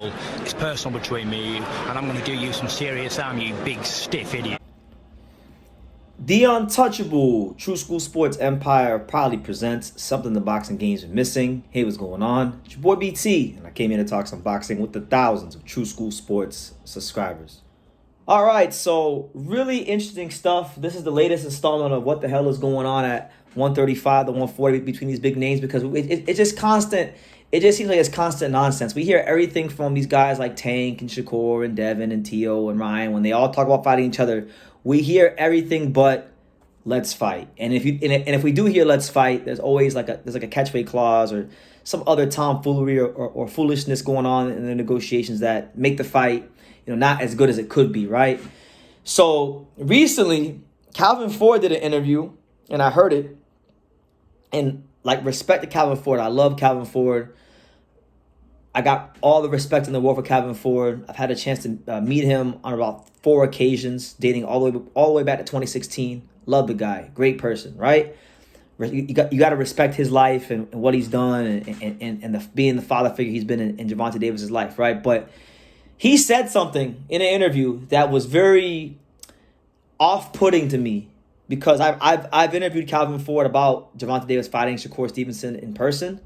It's personal between me and you, and I'm going to do you some serious harm, you big stiff idiot. The Untouchable True School Sports Empire proudly presents something the boxing games are missing. Hey, what's going on? It's your boy BT, and I came here to talk some boxing with the thousands of True School Sports subscribers. All right, so really interesting stuff. This is the latest installment of what the hell is going on at 135 to 140 between these big names, because it's just constant. It just seems like it's constant nonsense. We hear everything from these guys like Tank and Shakur and Devin and Tio and Ryan when they all talk about fighting each other. We hear everything but let's fight. And if we do hear let's fight, there's always like a catchphrase clause or some other tomfoolery or foolishness going on in the negotiations that make the fight, not as good as it could be, right? So recently, Calvin Ford did an interview, and I heard it. And respect to Calvin Ford. I love Calvin Ford. I got all the respect in the world for Calvin Ford. I've had a chance to meet him on about 4 occasions, dating all the way back to 2016. Love the guy, great person, right? You got to respect his life and what he's done and being the father figure he's been in Gervonta Davis's life, right? But he said something in an interview that was very off-putting to me, because I've interviewed Calvin Ford about Gervonta Davis fighting Shakur Stevenson in person,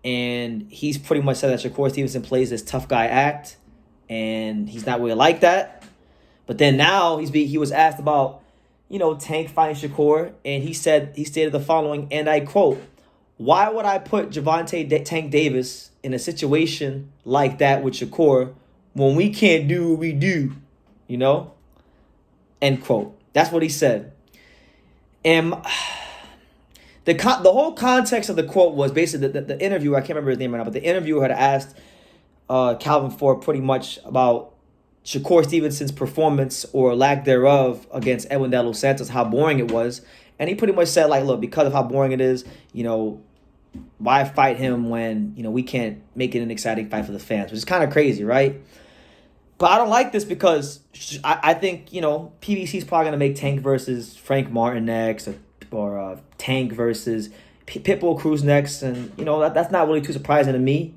and he's pretty much said that Shakur Stevenson plays this tough guy act, and he's not really like that. But then now he was asked about, Tank fighting Shakur, and he stated the following, and I quote, "Why would I put Gervonta Tank Davis in a situation like that with Shakur when we can't do what we do?" End quote. That's what he said. And the whole context of the quote was basically the interviewer, I can't remember his name right now, but the interviewer had asked Calvin Ford pretty much about Shakur Stevenson's performance or lack thereof against Edwin De Los Santos, how boring it was. And he pretty much said, look, because of how boring it is, why fight him when, we can't make it an exciting fight for the fans, which is kind of crazy, right? But I don't like this because I think, PBC's probably going to make Tank versus Frank Martin next, or Tank versus Pitbull Cruz next. And, that's not really too surprising to me.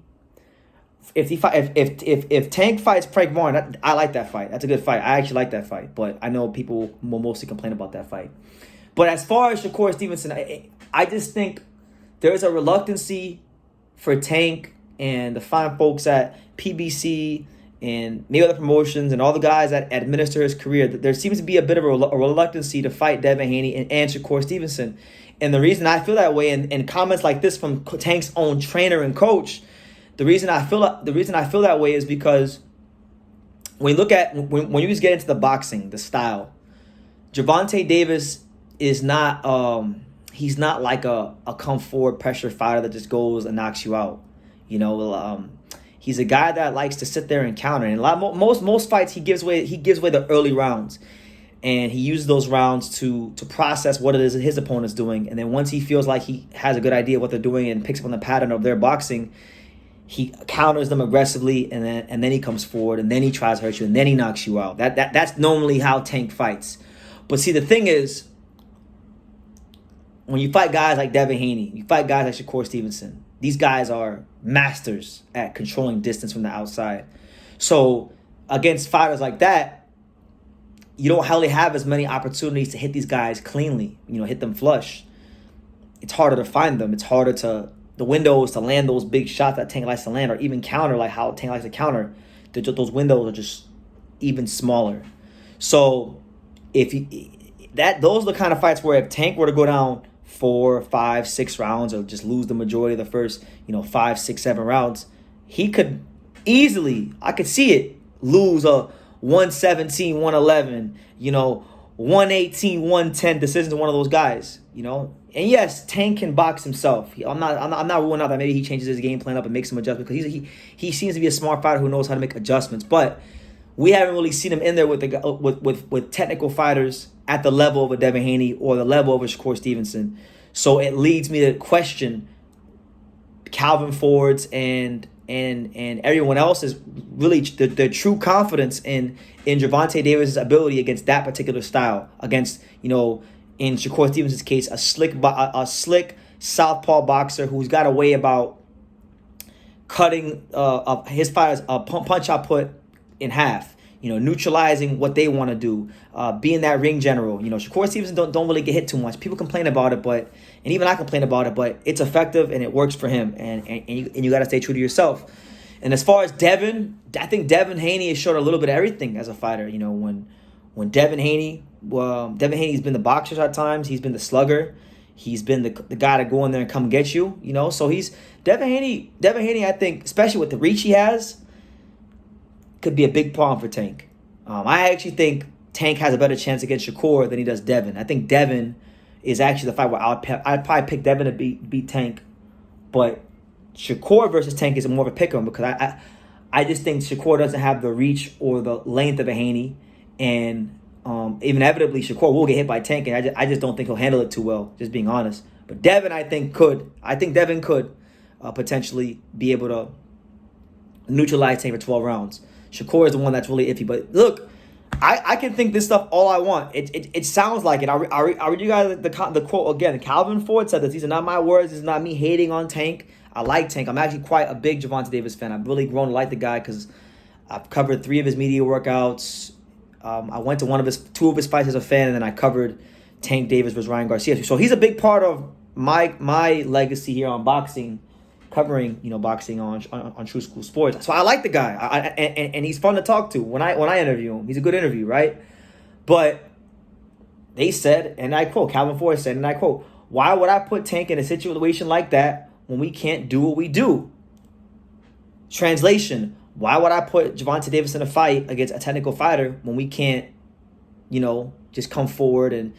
If Tank fights Frank Martin, I like that fight. That's a good fight. I actually like that fight. But I know people will mostly complain about that fight. But as far as Shakur Stevenson, I just think there's a reluctancy for Tank and the fine folks at PBC and maybe other promotions and all the guys that administer his career, that there seems to be a bit of a reluctancy to fight Devin Haney and Shakur Stevenson. And the reason I feel that way, and comments like this from Tank's own trainer and coach, the reason I feel that way is because when you look at when you just get into the boxing, the style, Gervonta Davis is not he's not like a come forward pressure fighter that just goes and knocks you out. He's a guy that likes to sit there and counter. And most fights he gives away the early rounds, and he uses those rounds to process what it is that his opponent's doing. And then once he feels like he has a good idea of what they're doing and picks up on the pattern of their boxing, he counters them aggressively, and then he comes forward, and then he tries to hurt you, and then he knocks you out. That's normally how Tank fights. But see, the thing is, when you fight guys like Devin Haney, you fight guys like Shakur Stevenson, these guys are masters at controlling distance from the outside. So against fighters like that, you don't really have as many opportunities to hit these guys cleanly, hit them flush. It's harder to find them. It's harder the windows to land those big shots that Tank likes to land, or even counter like how Tank likes to counter. Those windows are just even smaller. So those are the kind of fights where if Tank were to go down 4, 5, 6 rounds, or just lose the majority of the first, 5, 6, 7 rounds, he could easily, I could see it, lose a 117, 111, 118, 110 decision to one of those guys, And yes, Tank can box himself. I'm not ruling out that maybe he changes his game plan up and makes some adjustments, because he seems to be a smart fighter who knows how to make adjustments. But we haven't really seen him in there with technical fighters at the level of a Devin Haney or the level of a Shakur Stevenson. So it leads me to question Calvin Ford's and everyone else's really their true confidence in Gervonta Davis' ability against that particular style, against, in Shakur Stevenson's case, a slick southpaw boxer who's got a way about cutting his fighters punch output in half. Neutralizing what they want to do, being that ring general. Shakur Stevenson don't really get hit too much. People complain about it, and even I complain about it, but it's effective and it works for him. And you got to stay true to yourself. And as far as Devin, I think Devin Haney has showed a little bit of everything as a fighter. When Devin Haney's been the boxer at times. He's been the slugger. He's been the guy to go in there and come get you. So he's Devin Haney. I think, especially with the reach he has, could be a big problem for Tank. I actually think Tank has a better chance against Shakur than he does Devin. I think Devin is actually the fight where I'd probably pick Devin to beat Tank, but Shakur versus Tank is more of a pick 'em because I just think Shakur doesn't have the reach or the length of a Haney, and inevitably Shakur will get hit by Tank, and I just don't think he'll handle it too well, just being honest. But Devin, I think Devin could potentially be able to neutralize Tank for 12 rounds. Shakur is the one that's really iffy. But look, I can think this stuff all I want. It sounds like it. I'll read you guys the quote again. Calvin Ford said this. These are not my words. This is not me hating on Tank. I like Tank. I'm actually quite a big Gervonta Davis fan. I've really grown to like the guy because I've covered 3 of his media workouts. I went to 2 of his fights as a fan, and then I covered Tank Davis versus Ryan Garcia. So he's a big part of my legacy here on boxing, covering boxing on True School Sports. So I like the guy, and he's fun to talk to when I interview him. He's a good interview, right? But they said, and I quote, Calvin Ford said, and I quote, "Why would I put Tank in a situation like that when we can't do what we do?" Translation: why would I put Gervonta Davis in a fight against a technical fighter when we can't, just come forward and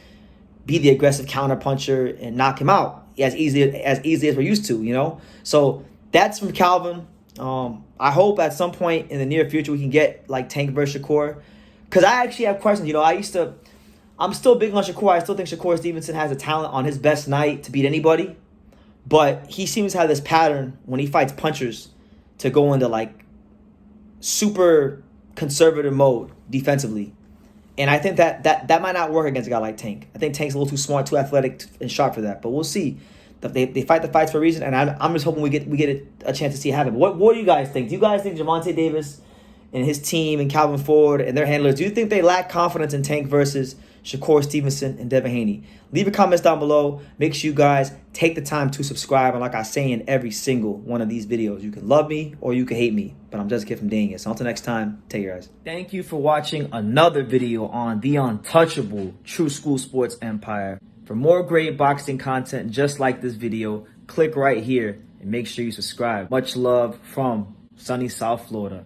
be the aggressive counter puncher and knock him out as easily as we're used to, So that's from Calvin. I hope at some point in the near future we can get like Tank versus Shakur, because I actually have questions. I'm still big on Shakur. I still think Shakur Stevenson has the talent on his best night to beat anybody, but he seems to have this pattern when he fights punchers to go into like super conservative mode defensively. And I think that might not work against a guy like Tank. I think Tank's a little too smart, too athletic, and sharp for that. But we'll see. They fight the fights for a reason, and I'm just hoping we get a chance to see it happen. What do you guys think? Do you guys think Gervonta Davis and his team and Calvin Ford and their handlers, do you think they lack confidence in Tank versus Shakur Stevenson and Devin Haney? Leave your comments down below. Make sure you guys take the time to subscribe. And like I say in every single one of these videos, you can love me or you can hate me, but I'm just a kid from dang it. So until next time, take care, guys. Thank you for watching another video on the untouchable True School Sports Empire. For more great boxing content just like this video, click right here and make sure you subscribe. Much love from sunny South Florida.